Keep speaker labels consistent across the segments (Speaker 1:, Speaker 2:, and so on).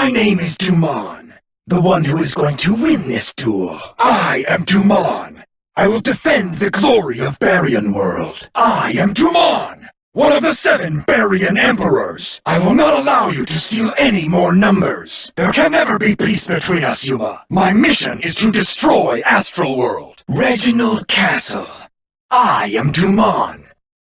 Speaker 1: My name is Dumon, the one who is going to win this duel. I am Dumon. I will defend the glory of Barian world. I am Dumon, one of the 7 Barian emperors. I will not allow you to steal any more numbers. There can never be peace between us, Yuma. My mission is to destroy Astral World. Reginald Castle. I am Dumon,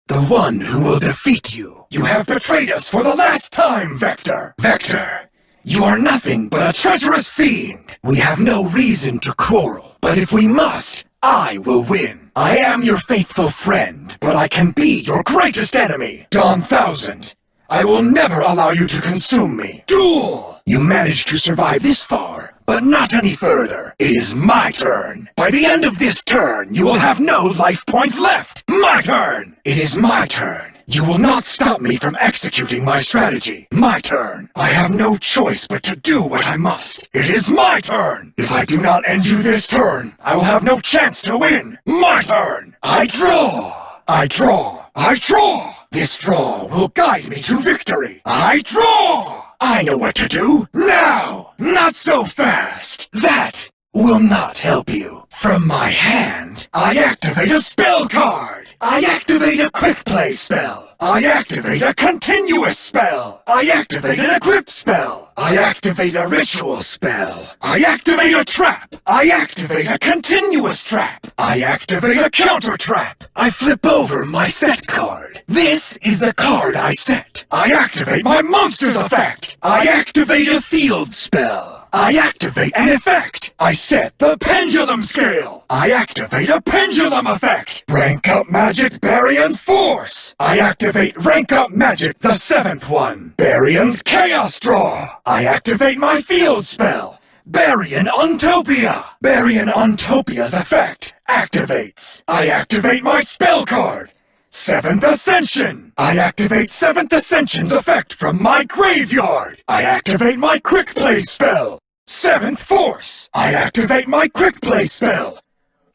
Speaker 1: the one who will defeat you. You have betrayed us for the last time, Vector. Vector, you are nothing but a treacherous fiend. We have no reason to quarrel, but if we must, I will win. I am your faithful friend, but I can be your greatest enemy. Dawn 1000, I will never allow you to consume me. Duel! You managed to survive this far, but not any further. It is my turn. By the end of this turn, you will have no life points left. My turn! It is my turn. You will not stop me from executing my strategy. My turn. I have no choice but to do what I must. It is my turn. If I do not end you this turn, I will have no chance to win. My turn. I draw. I draw. I draw. This draw will guide me to victory. I draw. I know what to do. Now. Not so fast. That will not help you. From my hand, I activate a spell card. I activate a quick play spell. I activate a continuous spell. I activate an equip spell. I activate a ritual spell. I activate a trap. I activate a continuous trap. I activate a counter trap. I flip over my set card. This is the card I set. I activate my monster's effect. I activate a field spell. I activate an effect. I set the pendulum scale. I activate a pendulum effect. Rank up magic Barian's force. I activate rank up magic the 7th one. Barian's chaos draw. I activate my field spell. Barian Untopia. Barian Untopia's effect activates. I activate my spell card. 7th Ascension! I activate 7th Ascension's effect from my graveyard! I activate my quick play spell! 7th Force! I activate my quick play spell!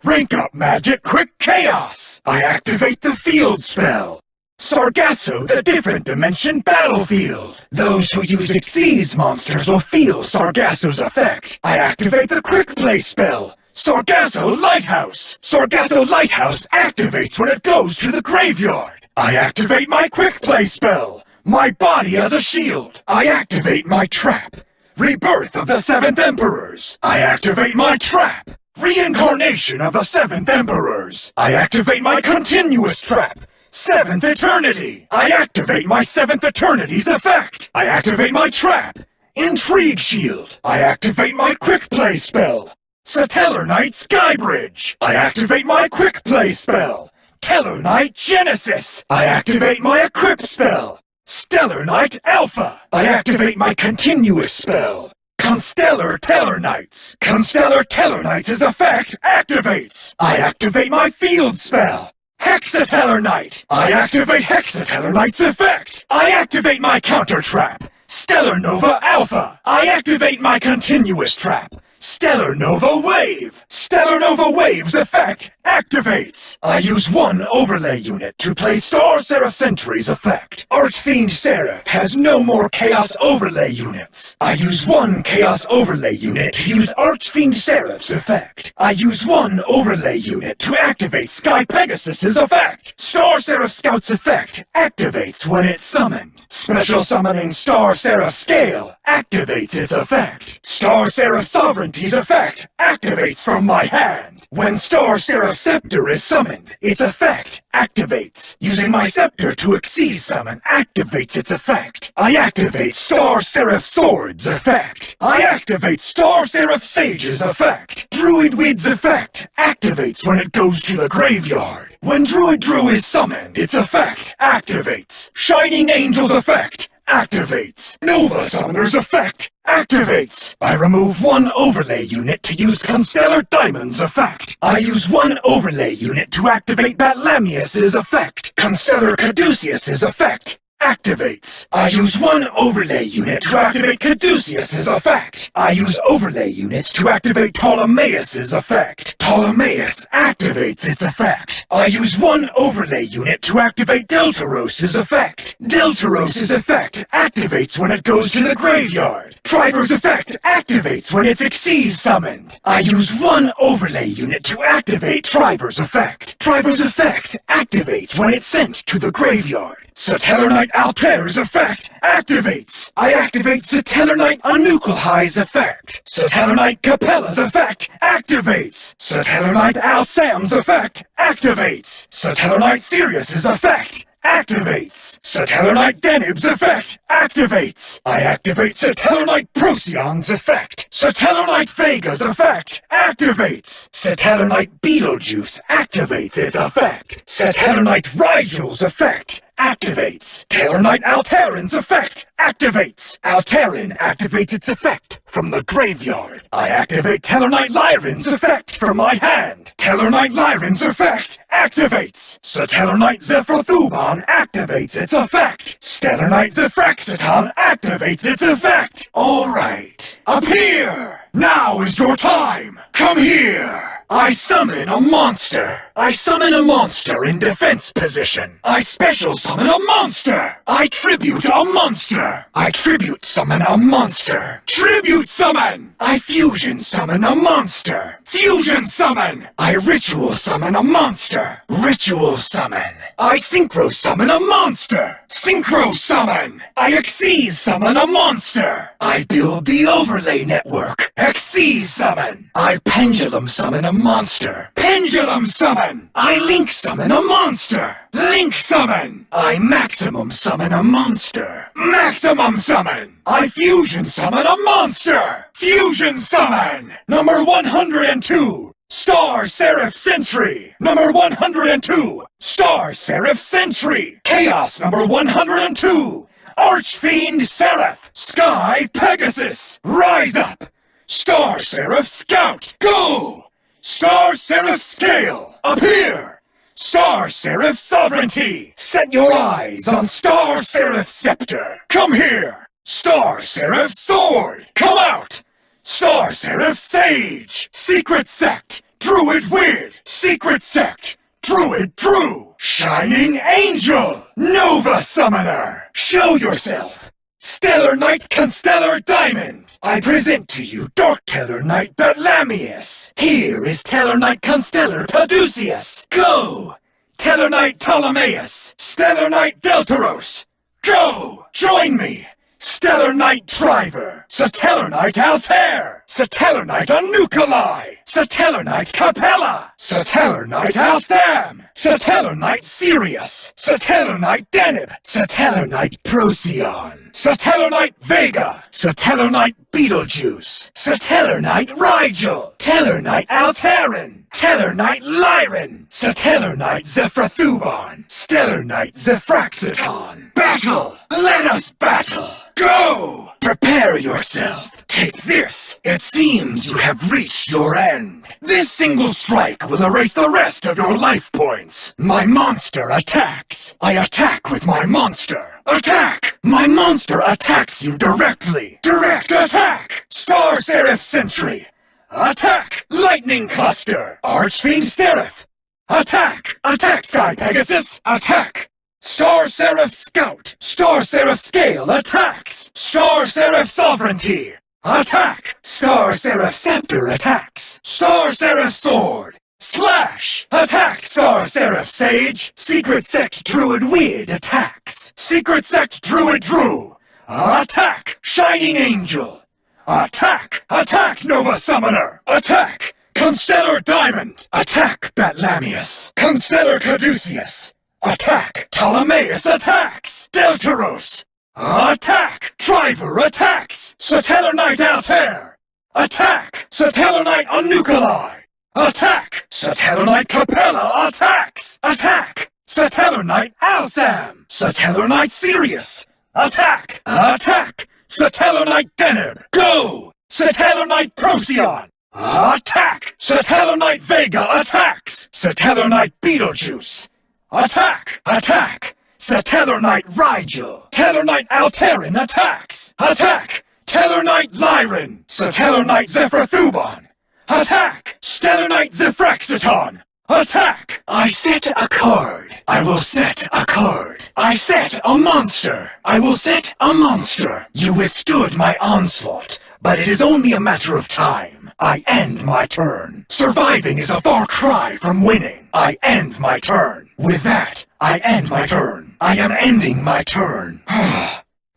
Speaker 1: Rank up magic quick chaos! I activate the field spell! Sargasso, the different dimension battlefield! Those who use Xyz monsters will feel Sargasso's effect! I activate the quick play spell! Sargasso Lighthouse! Sargasso Lighthouse activates when it goes to the graveyard! I activate my quick play spell! My body as a shield! I activate my trap! Rebirth of the 7th Emperors! I activate my trap! Reincarnation of the 7th Emperors! I activate my continuous trap! 7th Eternity! I activate my 7th Eternity's effect! I activate my trap! Intrigue Shield! I activate my quick play spell! Satellar Knight Skybridge! I activate my quick play spell! Tellar Knight Genesis! I activate my equip spell! Stellar Knight Alpha! I activate my continuous spell! Constellar Tellar Knights! Constellar Tellar Knights' effect activates! I activate my field spell! Hexatellar Knight! I activate Hexatellar Knight's effect! I activate my counter trap! Stellar Nova Alpha! I activate my continuous trap! Stellar Nova Wave! Stellar Nova Wave's effect activates! I use one overlay unit to play Star Seraph Sentry's effect. Archfiend Seraph has no more Chaos Overlay units. I use one Chaos Overlay unit to use Archfiend Seraph's effect. I use one overlay unit to activate Sky Pegasus's effect. Star Seraph Scout's effect activates when it's summoned. Special Summoning Star Seraph Scale activates its effect. Star Seraph Sovereignty's effect activates from my hand. When Star Seraph Scepter is summoned, its effect activates. Using my scepter to Xyz summon activates its effect. I activate Star Seraph Sword's effect. I activate Star Seraph Sage's effect. Druid Wid's effect activates when it goes to the graveyard. When Druid Drew is summoned, its effect activates. Shining Angel's effect activates. Nova Summoner's effect activates. I remove one overlay unit to use Constellar Diamond's effect. I use one overlay unit to activate Batlamius's effect. Constellar Caduceus's effect activates. I use one overlay unit to activate Caduceus's effect. I use overlay units to activate Ptolemaeus's effect. Ptolemaeus activates its effect. I use one overlay unit to activate Deltaros's effect. Deltaros's effect activates when it goes to the graveyard. Triber's effect activates when it's Xyz summoned. I use one overlay unit to activate Triber's effect. Triber's effect activates when it's sent to the graveyard. Satellernite Altair's effect activates. I activate Satellernite Anukulhai's effect. Satellernite Capella's effect activates. Satellernite Alsam's effect activates. Satellernite Sirius's effect activates. Satellernite Denib's effect activates. I activate Satellernite Procyon's effect. Satellernite Vega's effect activates. Satellernite Beetlejuice activates its effect. Satellernite Rigel's effect activates. Tellarnite Altairin's effect activates. Altairin activates its effect from the graveyard. I activate Tellarnite Lyrin's effect from my hand. Tellarnite Lyrin's effect activates. Satellernite Zephyrthuban activates its effect. Stellarnite Zephraxiton activates its effect. Alright, appear! Now is your time! Come here! I summon a monster! I summon a monster in defense position! I special summon a monster! I tribute a monster! I tribute summon a monster! Tribute summon! I fusion summon a monster! Fusion summon! I ritual summon a monster! Ritual summon! I synchro summon a monster! Synchro summon! I Xyz summon a monster! I build the overlay network! Xyz summon! I pendulum summon a monster! Pendulum summon! I link summon a monster! Link summon! I maximum summon a monster! Maximum summon! I fusion summon a monster! Fusion summon! Number 102! Star Seraph Sentry! Number 102! Star Seraph Sentry! Chaos number 102! Archfiend Seraph! Sky Pegasus! Rise up! Star Seraph Scout! Go! Star Seraph Scale! Appear! Star Seraph Sovereignty! Set your eyes on Star Seraph Scepter! Come here! Star Seraph Sword! Come out! Star Seraph Sage! Secret Sect! Druid Weird! Secret Sect! Druid True! Shining Angel! Nova Summoner! Show yourself! Stellar Knight Constellar Diamond! I present to you Dark Teller Knight Batlamius! Here is Teller Knight Constellar Caduceus! Go! Teller Knight Ptolemaeus! Stellar Knight Deltaros! Go! Join me! Stellar Knight Triver! Satellar Knight Altair! Satellar Knight Anukulai! Satellar Knight Capella! Satellar Knight Alsam! Satellar Knight Sirius! Satellar Knight Denib! Satellar Knight Procyon! Satellar Knight Vega! Satellar Knight Beetlejuice! Satellar Knight Rigel! Teller Knight Altairin! Teller Knight Lyrin! Satellar Knight Zephyrthuban! Stellar Knight Zephraxiton! Battle! Let us battle! Go! Prepare yourself! Take this! It seems you have reached your end. This single strike will erase the rest of your life points. My monster attacks. I attack with my monster. Attack! My monster attacks you directly. Direct attack! Star Seraph Sentry! Attack! Lightning Cluster! Archfiend Seraph! Attack! Attack, Sky Pegasus! Attack! Star Seraph Scout! Star Seraph Scale attacks! Star Seraph Sovereignty! Attack! Star Seraph Scepter attacks! Star Seraph Sword! Slash! Attack! Star Seraph Sage! Secret Sect Druid Weird attacks! Secret Sect Druid Drew! Attack! Shining Angel! Attack! Attack, Nova Summoner! Attack! Constellar Diamond! Attack, Batlamius! Constellar Caduceus! Attack! Ptolemaeus attacks! Deltaros! Attack! Triver attacks! Satellar Knight Altair! Attack! Satellar Knight Anukulai! Attack! Satellar Knight Capella attacks! Attack! Satellar Knight Alsam! Satellar Knight Sirius! Attack! Attack! Satellar Knight Denib! Go! Satellar Knight Procyon! Attack! Satellar Knight Vega attacks! Satellar Knight Beetlejuice! Attack! Attack! Satellernite Rigel. Tellarknight Alterin attacks. Attack! Tellarknight Lyran. Satellernite Zephyr-Thuban. Attack! Stellarknight Zephyraxiton. Attack! I set a card. I will set a card. I set a monster. I will set a monster. You withstood my onslaught, but it is only a matter of time. I end my turn. Surviving is a far cry from winning. I end my turn. With that, I end my turn. I am ending my turn.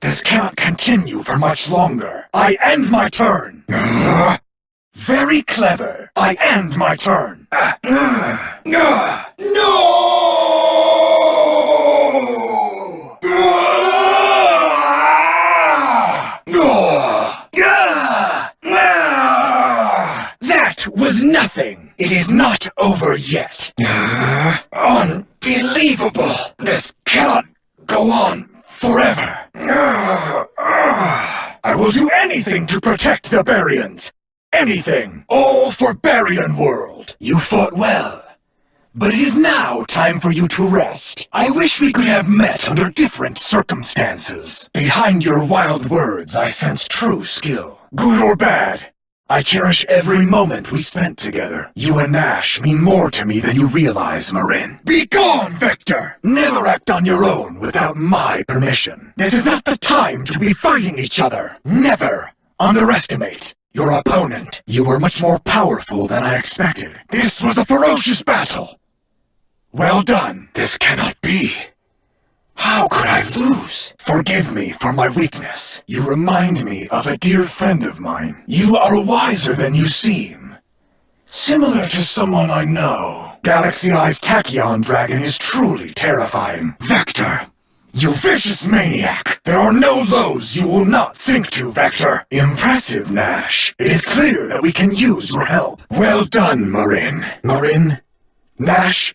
Speaker 1: This cannot continue for much longer. I end my turn. Very clever. I end my turn. No! That was nothing. It is not over yet. Unbelievable. This cannot go on forever. I will do anything to protect the Barians. Anything. All for Barian World. You fought well. But it is now time for you to rest. I wish we could have met under different circumstances. Behind your wild words, I sense true skill. Good or bad, I cherish every moment we spent together. You and Nash mean more to me than you realize, Marin. Be gone, Vector! Never act on your own without my permission. This is not the time to be fighting each other. Never underestimate your opponent. You were much more powerful than I expected. This was a ferocious battle. Well done. This cannot be. How could I lose? Forgive me for my weakness. You remind me of a dear friend of mine. You are wiser than you seem. Similar to someone I know. Galaxy Eye's Tachyon Dragon is truly terrifying. Vector, you vicious maniac! There are no lows you will not sink to, Vector. Impressive, Nash. It is clear that we can use your help. Well done, Marin. Marin? Nash?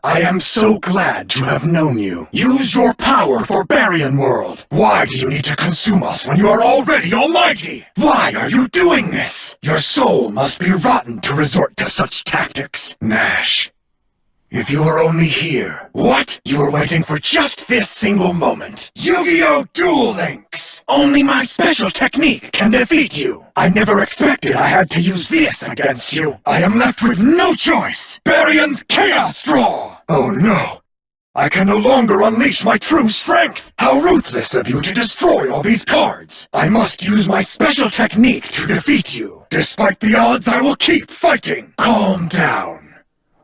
Speaker 1: I am so glad to have known you. Use your power for Barian World. Why do you need to consume us when you are already almighty? Why are you doing this? Your soul must be rotten to resort to such tactics. Nash, if you were only here. What? You were waiting for just this single moment. Yu-Gi-Oh! Duel Links! Only my special technique can defeat you. I never expected I had to use this against you. I am left with no choice. Barian's Chaos Straw! Oh no! I can no longer unleash my true strength! How ruthless of you to destroy all these cards! I must use my special technique to defeat you. Despite the odds, I will keep fighting. Calm down.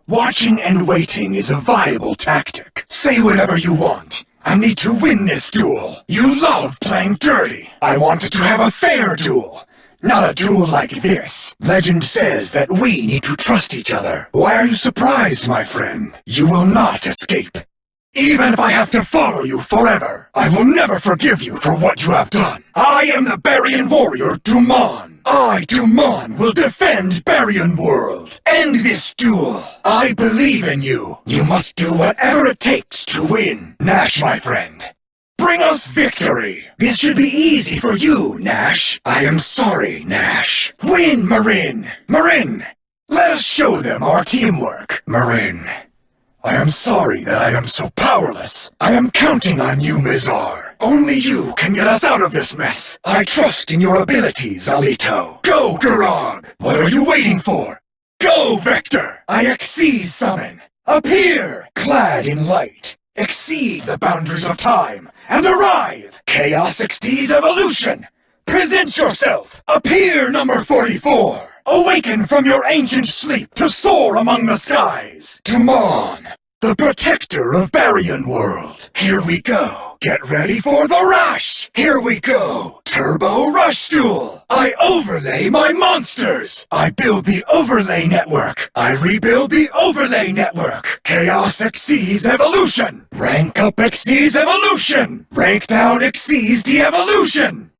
Speaker 1: Watching and waiting is a viable tactic. Say whatever you want. I need to win this duel. You love playing dirty. I wanted to have a fair duel. Not a duel like this. Legend says that we need to trust each other. Why are you surprised, my friend? You will not escape. Even if I have to follow you forever, I will never forgive you for what you have done. I am the Barian warrior, Dumon. I, Dumon, will defend Barian World. End this duel. I believe in you. You must do whatever it takes to win. Nash, my friend, bring us victory. This should be easy for you, Nash. I am sorry, Nash. Win, Marin. Marin, let us show them our teamwork. Marin, I am sorry that I am so powerless. I am counting on you, Mizar. Only you can get us out of this mess. I trust in your abilities, Alito. Go, Garog! What are you waiting for? Go, Vector! I Xyz summon. Appear, clad in light. Exceed the boundaries of time and arrive. Chaos Xyz evolution. Present yourself. Appear, number 44. Awaken from your ancient sleep to soar among the skies. Dumon, the protector of Barian World. Here we go. Get ready for the rush. Here we go. Turbo Rush Duel. I overlay my monsters. I build the overlay network. I rebuild the overlay network. Chaos Xyz evolution. Rank up Xyz evolution. Rank down Xyz de-evolution.